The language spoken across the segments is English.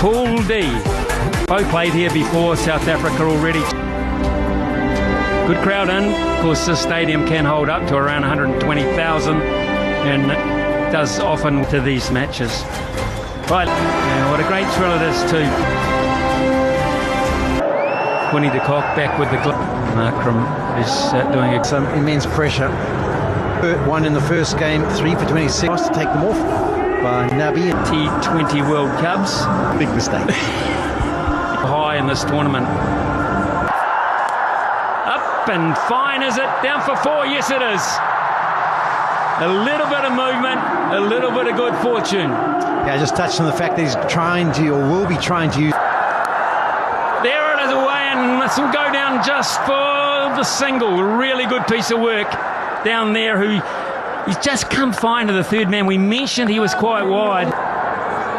Pool D. Both played here before, South Africa already. Good crowd in. Of course, this stadium can hold up to around 120,000 and does often to these matches. Right, yeah, what a great thrill it is too. Quinny de Kock back with the glove. Markram is doing some immense pressure. One in the first game, 3 for 26. To take them off by Nabi. T20 World Cups. Big mistake. High in this tournament. Up and fine, is it? Down for 4, yes it is. A little bit of movement, a little bit of good fortune. Yeah, I just touched on the fact that he's trying to, or will be trying to use. There it is away, and this will go down just for the single. A really good piece of work down there. He's just come fine to the third man. We mentioned he was quite wide.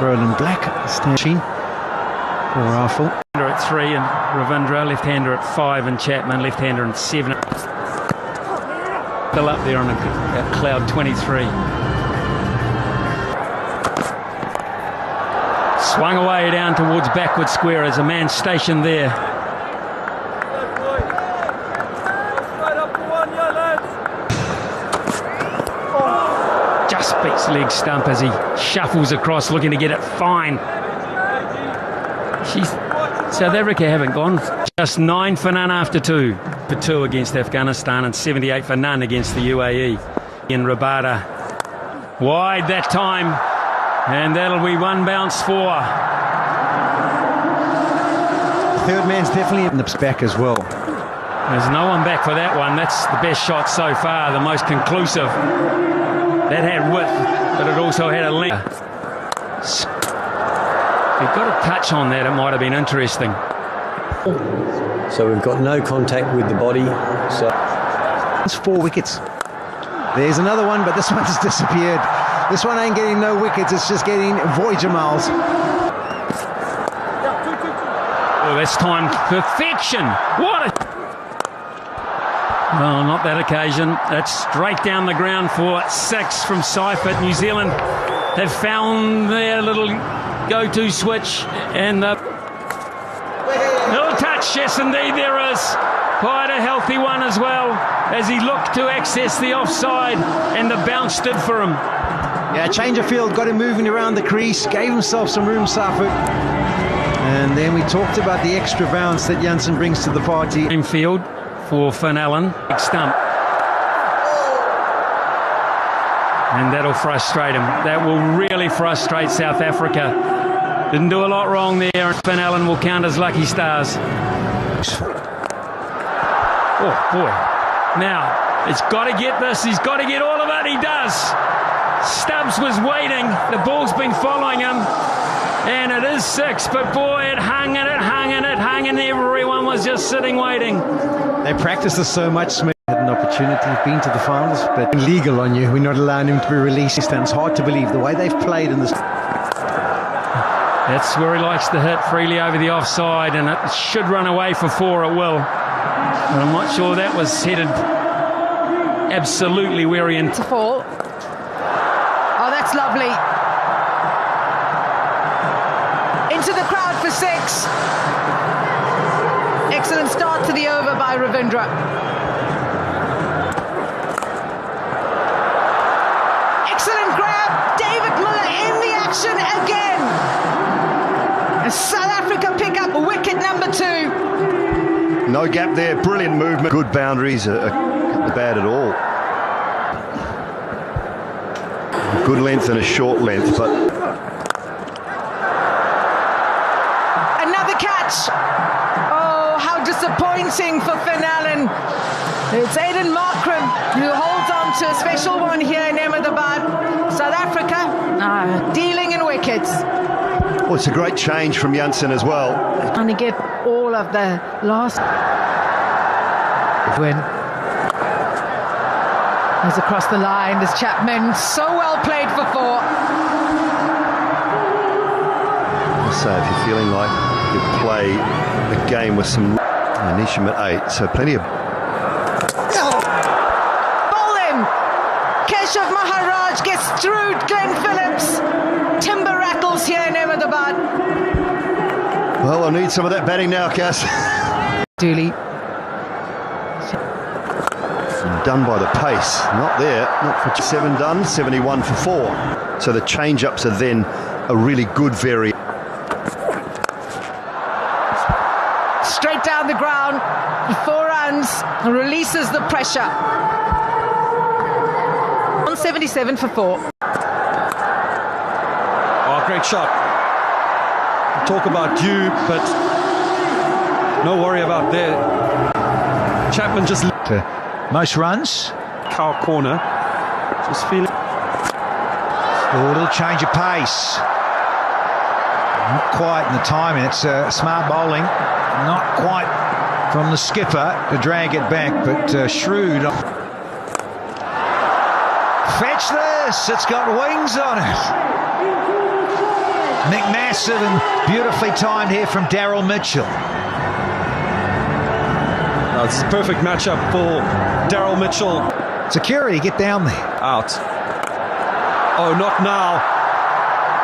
Roland Black, standing for Rifle. At 3 and Ravindra, left-hander at 5 and Chapman, left-hander at 7. Still up there on a cloud 23. Swung away down towards backward square as a man stationed there. Just beats leg stump as he shuffles across looking to get it fine. South Africa haven't gone. Just 9 for none after 2. For 2 against Afghanistan and 78 for none against the UAE. In Rabada. Wide that time. And that'll be 1 bounce for. Third man's definitely nips back as well. There's no one back for that one. That's the best shot so far, the most conclusive. That had width, but it also had a length. If he'd got a touch on that, it might have been interesting. So we've got no contact with the body. So it's 4 wickets. There's another one, but this one has disappeared. This one ain't getting no wickets, it's just getting Voyager miles. Oh, that's timed perfection. What a... Well, not that occasion. That's straight down the ground for 6 from Seifert. New Zealand have found their little go-to switch, and the little touch, yes indeed there is. Quite a healthy one as well, as he looked to access the offside, and the bounce did for him. Yeah, change of field, got him moving around the crease, gave himself some room, Seifert. And then we talked about the extra bounce that Jansen brings to the party. Same field for Finn Allen, big stump. And that'll frustrate him. That will really frustrate South Africa. Didn't do a lot wrong there, and Finn Allen will count as lucky stars. Oh boy. Now, he's got to get this, he's got to get all of it, he does. Stubbs was waiting, the ball's been following him, and it is 6, but boy, it hung and it hung and it hung, and everyone was just sitting waiting. They practiced this so much, Smith. Had an opportunity, been to the finals, but illegal on you. We're not allowing him to be released. And it's hard to believe the way they've played in this. That's where he likes to hit freely over the offside, and it should run away for 4, it will. But I'm not sure that was headed absolutely where he intended. To fall. Oh, that's lovely. Into the crowd for 6. Excellent start to the over by Ravindra. Excellent grab. David Miller in the action again. And South Africa pick up wicket number 2. No gap there, brilliant movement. Good boundaries, bad at all. Good length and a short length, but... Another catch. Oh, how disappointing for Finn Allen. It's Aiden Markram who holds on to a special one here in Ahmedabad. South Africa dealing in wickets. Well, it's a great change from Jansen as well. Trying to get all of the last win. As across the line, this Chapman, so well played for 4. So if you're feeling like you play the game with some Nisham at 8, so plenty of... Bowl him! Keshav Maharaj gets through Glenn Phillips. Timber rattles here in Ahmedabad. Well, I need some of that batting now, Cass. Dooley. Done by the pace. Not there. Not for 7 done. 71 for 4. So the change-ups are then a really good variation. Straight down the ground. 4 runs. Releases the pressure. 177 for 4. Oh, great shot. Talk about you, but no worry about there. Chapman just Most runs. cow corner. Just feeling. A little change of pace. Not quite in the timing. It's smart bowling. Not quite from the skipper to drag it back, but shrewd. Fetch this. It's got wings on it. McMassive and beautifully timed here from Daryl Mitchell. It's a perfect matchup for Daryl Mitchell. Security, get down there. Out. Oh, not now.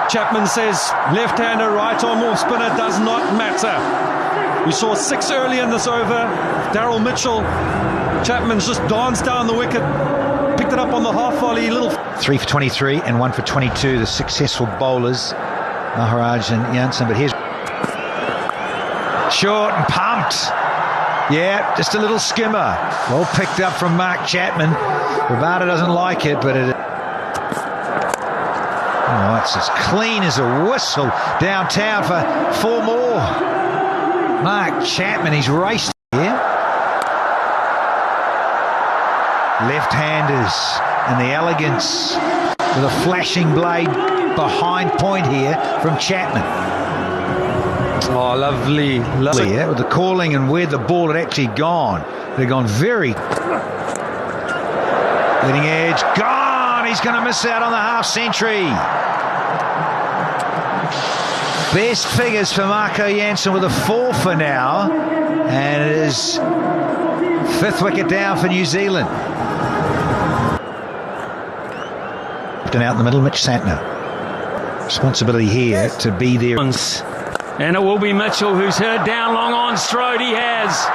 Chapman says left-hander, right-arm off spinner does not matter. We saw 6 early in this over. Daryl Mitchell. Chapman's just danced down the wicket. Picked it up on the half volley. 3 for 23 and 1 for 22, the successful bowlers, Maharaj and Jansen. But here's short and pumped. Yeah, just a little skimmer. Well picked up from Mark Chapman. Rabada doesn't like it, but it... Oh, it's as clean as a whistle downtown for 4 more. Mark Chapman, he's raced here. Left-handers and the elegance with a flashing blade behind point here from Chapman. Oh, lovely. Yeah, with the calling and where the ball had actually gone. They'd gone very... Leading edge, gone! He's going to miss out on the half-century. Best figures for Marco Jansen with a 4 for now. And it is 5th wicket down for New Zealand. And out in the middle, Mitch Santner. Responsibility here to be there. And it will be Mitchell who's heard down long on Strode. He has.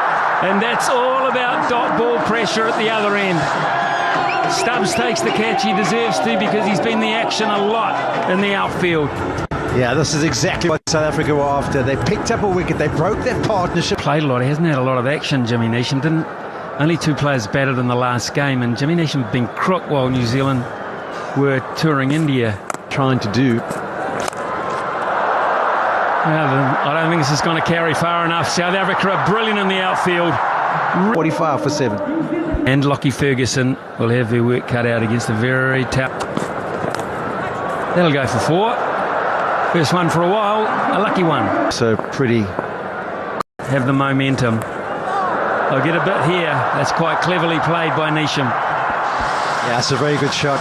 And that's all about dot ball pressure at the other end. Stubbs takes the catch. He deserves to because he's been the action a lot in the outfield. Yeah, this is exactly what South Africa were after. They picked up a wicket. They broke their partnership. Played a lot. He hasn't had a lot of action, Jimmy Neesham. Only 2 players batted in the last game. And Jimmy Neesham had been crook while New Zealand were touring India. Trying to do. I don't think this is going to carry far enough. South Africa are brilliant in the outfield. 45 for 7. And Lockie Ferguson will have their work cut out against a very tough. That'll go for 4. First one for a while, a lucky one. So pretty. Have the momentum. They'll get a bit here. That's quite cleverly played by Neesham. Yeah, it's a very good shot.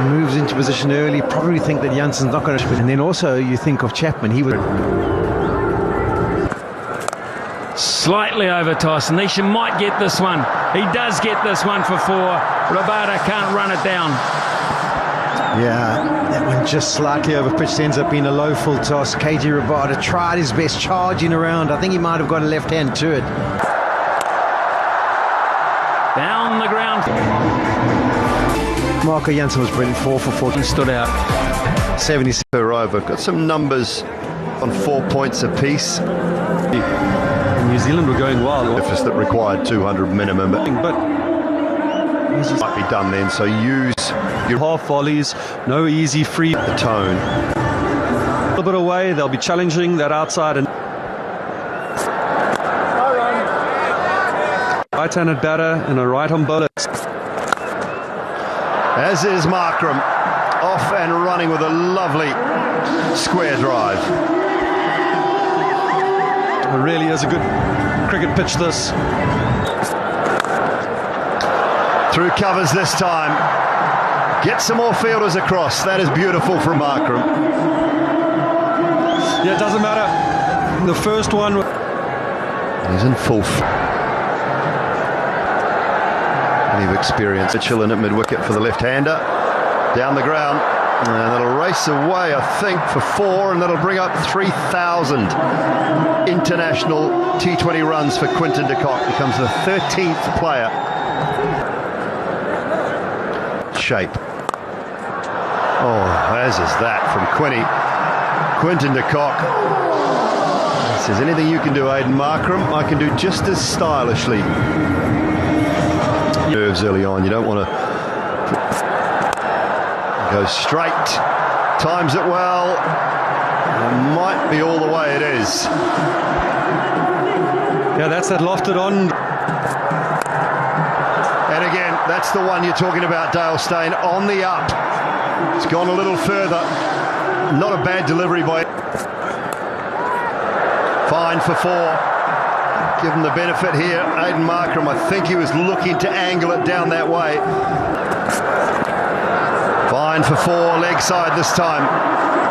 Moves into position early. Probably think that Jansen's not going to spin. And then also you think of Chapman. He would. Slightly over toss. Neesham might get this one. He does get this one for 4. Rabada can't run it down. Yeah, that one just slightly over pitched. Ends up being a low full toss. KG Rabada tried his best charging around. I think he might have got a left hand to it. Down the ground. Marco Jansen was brilliant. 4 for 4. And stood out. 76 per over. Got some numbers on 4 points apiece. New Zealand were going wild. Surface that required 200 minimum. But Might be done then, so use your half volleys, no easy free. the tone. A little bit away, they'll be challenging that outside and right-handed batter and a right-arm bowler. As is Markram, off and running with a lovely square drive. It really is a good cricket pitch, this. Through covers this time. Get some more fielders across. That is beautiful from Markram. Yeah, it doesn't matter. The first one. He's in full. Plenty of experience. Mitchell in at mid-wicket for the left-hander. Down the ground. And that'll race away, I think, for 4, and that'll bring up 3,000 international T20 runs for Quinton de Kock. Becomes the 13th player. Shape. Oh, as is that from Quinton de Kock. He says, anything you can do, Aiden Markram, I can do just as stylishly. Nerves early on, you don't want to go straight, times it well. It might be all the way it is. Yeah, that's that lofted on. And again, that's the one you're talking about, Dale Steyn, on the up. It's gone a little further. Not a bad delivery by. Fine for 4. Give him the benefit here. Aiden Markram, I think he was looking to angle it down that way. Fine for 4, leg side this time.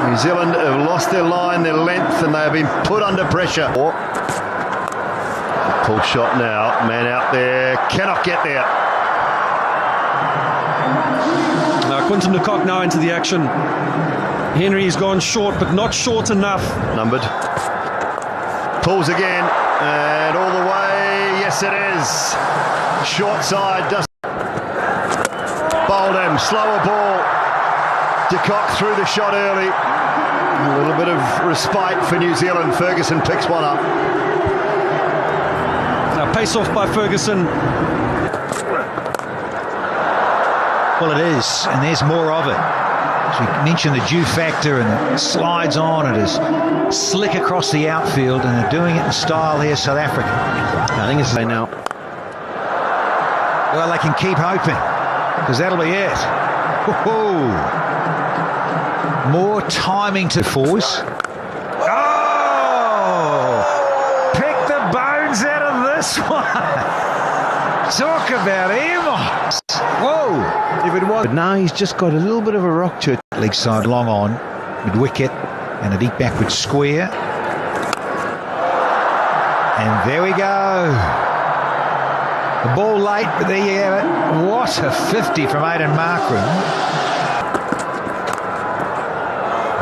New Zealand have lost their line, their length, and they have been put under pressure. Pull shot now, man out there, cannot get there. Now Quinton de Kock now into the action. Henry's gone short, but not short enough. Numbered. Pulls again, and all the way, yes it is. Short side, does bowled him, slower ball. De Kock threw the shot early. A little bit of respite for New Zealand. Ferguson picks one up. Now pace off by Ferguson. Well, it is, and there's more of it. As we mentioned, the dew factor, and it slides on. It is slick across the outfield, and they're doing it in style here, South Africa. I think it's now. Well, they can keep hoping, because that'll be it. Whoa. More timing to force. Oh! Pick the bones out of this one. Talk about Amos. Whoa! If it was, but now he's just got a little bit of a rock to it. Leg side long on, mid wicket, and a deep backward square. And there we go. The ball late, but there you have it. What a 50 from Aiden Markram.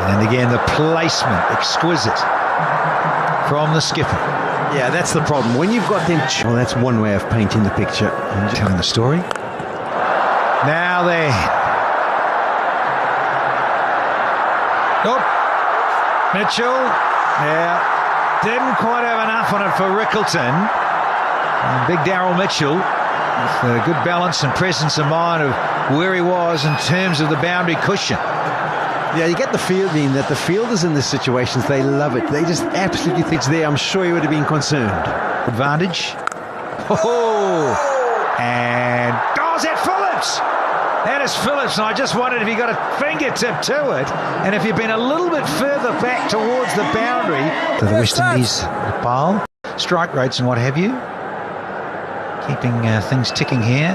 And again, the placement, exquisite from the skipper. Yeah, that's the problem. When you've got them... Well, that's one way of painting the picture. Telling the story. Now there. Oh, Mitchell. Yeah, didn't quite have enough on it for Rickleton. And big Daryl Mitchell with a good balance and presence of mind of where he was in terms of the boundary cushion. Yeah, you get the feeling that the fielders in these situations, they love it. They just absolutely think it's there. I'm sure he would have been concerned. Advantage. Oh, and goes at Phillips. That is Phillips, and I just wondered if he got a fingertip to it, and if he'd been a little bit further back towards the boundary. To the West Indies, Nepal, strike rates and what have you. Keeping things ticking here.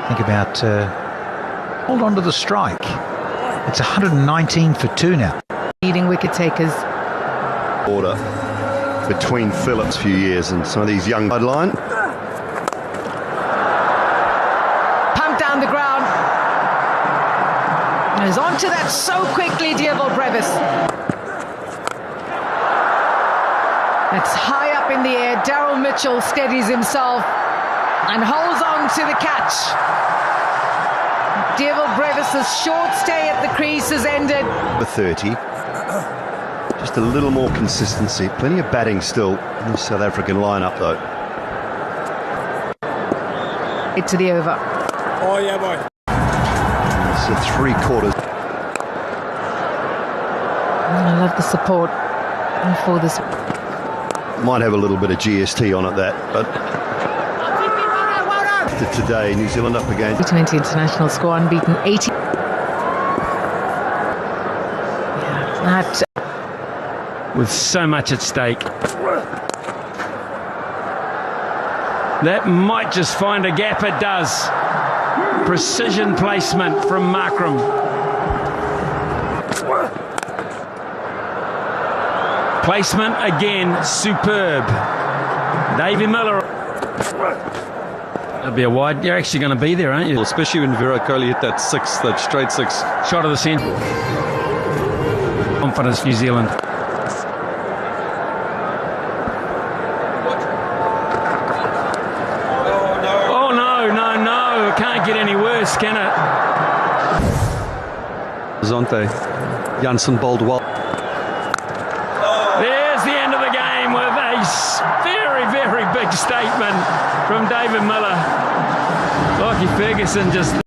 Think about hold on to the strike. It's 119 for 2 now. Leading wicket takers. Order between Phillips a few years and some of these young sideline. Pumped down the ground. And is onto that so quickly, Diego Brevis. It's high up in the air. Daryl Mitchell steadies himself and holds on to the catch. Diego Brevis' short stay at the crease has ended. For 30. Just a little more consistency. Plenty of batting still in the South African lineup, though. To the over. Oh, yeah, boy. It's a 3/4. I love the support for this. Might have a little bit of GST on it, that, but today, New Zealand up again. T20 international score unbeaten 80. Yeah, that. With so much at stake. That might just find a gap. It does. Precision placement from Markram. Placement again, superb. Davy Miller. A That'd be a wide. You're actually going to be there, aren't you? Especially when Virat Kohli hit that six, that straight six. Shot of the centre. Confidence, New Zealand. Oh, no. It can't get any worse, can it? Zonte. Jansen bowled well. There's the end of the game with a very big statement from David Miller. Lockie Ferguson just